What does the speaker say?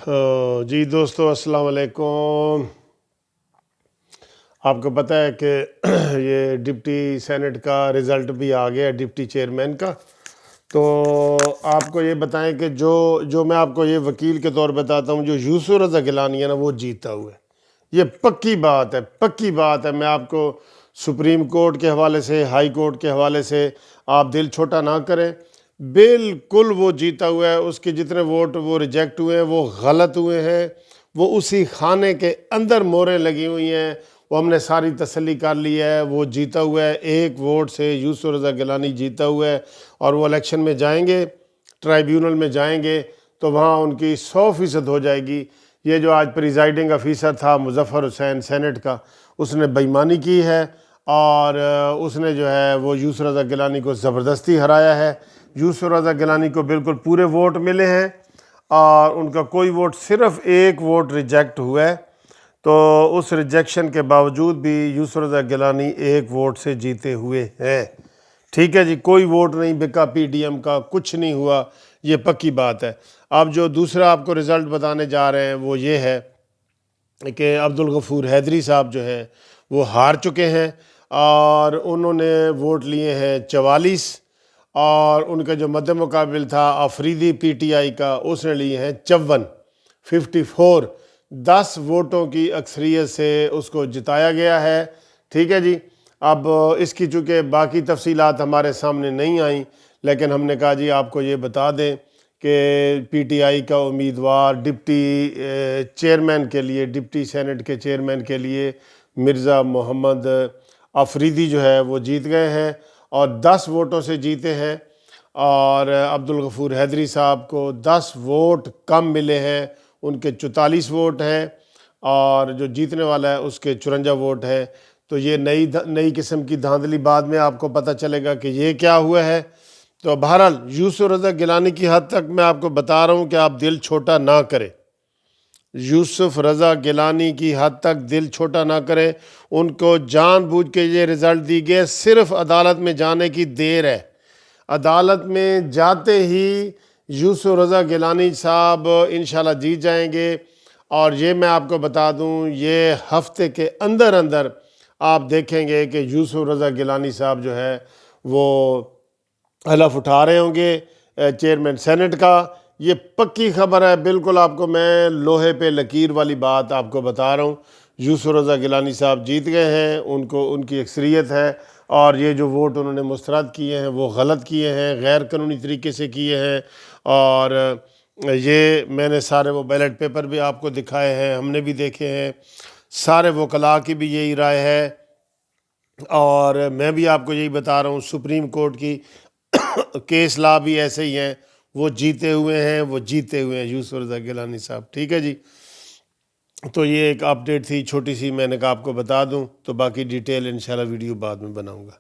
جی دوستو السلام علیکم۔ آپ کو پتہ ہے کہ یہ ڈپٹی سینٹ کا رزلٹ بھی آ گیا ڈپٹی چیئرمین کا۔ تو آپ کو یہ بتائیں کہ جو میں آپ کو یہ وکیل کے طور بتاتا ہوں، جو یوسف رضا گیلانی ہے نا، وہ جیتا ہوا ہے۔ یہ پکی بات ہے، پکی بات ہے۔ میں آپ کو سپریم کورٹ کے حوالے سے، ہائی کورٹ کے حوالے سے آپ دل چھوٹا نہ کریں، بالکل وہ جیتا ہوا ہے۔ اس کے جتنے ووٹ وہ ریجیکٹ ہوئے ہیں وہ غلط ہوئے ہیں، وہ اسی خانے کے اندر موریں لگی ہوئی ہیں۔ وہ ہم نے ساری تسلی کر لی ہے، وہ جیتا ہوا ہے، ایک ووٹ سے یوسف رضا گیلانی جیتا ہوا ہے۔ اور وہ الیکشن میں جائیں گے، ٹرائیبیونل میں جائیں گے تو وہاں ان کی 100% ہو جائے گی۔ یہ جو آج پریزائڈنگ افیسر تھا مظفر حسین سینٹ کا، اس نے بے ایمانی کی ہے اور اس نے جو ہے وہ یوسف رضا گیلانی کو زبردستی ہرایا ہے۔ یوسف رضا گیلانی کو بالکل پورے ووٹ ملے ہیں اور ان کا کوئی ووٹ، صرف ایک ووٹ ریجیکٹ ہوا ہے۔ تو اس ریجیکشن کے باوجود بھی یوسف رضا گیلانی ایک ووٹ سے جیتے ہوئے ہیں۔ ٹھیک ہے جی، کوئی ووٹ نہیں بکا پی ڈی ایم کا، کچھ نہیں ہوا، یہ پکی بات ہے۔ اب جو دوسرا آپ کو رزلٹ بتانے جا رہے ہیں وہ یہ ہے کہ عبدالغفور حیدری صاحب جو ہے وہ ہار چکے ہیں اور انہوں نے ووٹ لیے ہیں 44، اور ان کا جو مد مقابل تھا آفریدی پی ٹی آئی کا، اس نے لیے ہیں 54۔ 10 ووٹوں کی اکثریت سے اس کو جتایا گیا ہے۔ ٹھیک ہے جی، اب اس کی چونکہ باقی تفصیلات ہمارے سامنے نہیں آئیں، لیکن ہم نے کہا جی آپ کو یہ بتا دیں کہ پی ٹی آئی کا امیدوار ڈپٹی چیئرمین کے لیے، ڈپٹی سینٹ کے چیئرمین کے لیے مرزا محمد آفریدی جو ہے وہ جیت گئے ہیں اور 10 ووٹوں سے جیتے ہیں، اور عبدالغفور حیدری صاحب کو 10 ووٹ کم ملے ہیں، ان کے 44 ووٹ ہیں اور جو جیتنے والا ہے اس کے 54 ووٹ ہیں۔ تو یہ نئی قسم کی دھاندلی، بعد میں آپ کو پتہ چلے گا کہ یہ کیا ہوا ہے۔ تو بہرحال یوسف رضا گیلانی کی حد تک میں آپ کو بتا رہا ہوں کہ آپ دل چھوٹا نہ کریں، یوسف رضا گیلانی کی حد تک دل چھوٹا نہ کریں۔ ان کو جان بوجھ کے یہ رزلٹ دی گئے، صرف عدالت میں جانے کی دیر ہے۔ عدالت میں جاتے ہی یوسف رضا گیلانی صاحب انشاءاللہ جیت جائیں گے، اور یہ میں آپ کو بتا دوں یہ ہفتے کے اندر اندر آپ دیکھیں گے کہ یوسف رضا گیلانی صاحب جو ہے وہ حلف اٹھا رہے ہوں گے چیئرمین سینٹ کا۔ یہ پکی خبر ہے، بالکل آپ کو میں لوہے پہ لکیر والی بات آپ کو بتا رہا ہوں۔ یوسف رضا گیلانی صاحب جیت گئے ہیں، ان کی اکثریت ہے، اور یہ جو ووٹ انہوں نے مسترد کیے ہیں وہ غلط کیے ہیں، غیر قانونی طریقے سے کیے ہیں، اور یہ میں نے سارے وہ بیلٹ پیپر بھی آپ کو دکھائے ہیں، ہم نے بھی دیکھے ہیں، سارے وکلاء کی بھی یہی رائے ہے، اور میں بھی آپ کو یہی بتا رہا ہوں۔ سپریم کورٹ کی کیس لا بھی ایسے ہی ہیں، وہ جیتے ہوئے ہیں یوسف رضا گیلانی صاحب۔ ٹھیک ہے جی، تو یہ ایک اپڈیٹ تھی چھوٹی سی، میں نے کہا آپ کو بتا دوں، تو باقی ڈیٹیل انشاءاللہ ویڈیو بعد میں بناؤں گا۔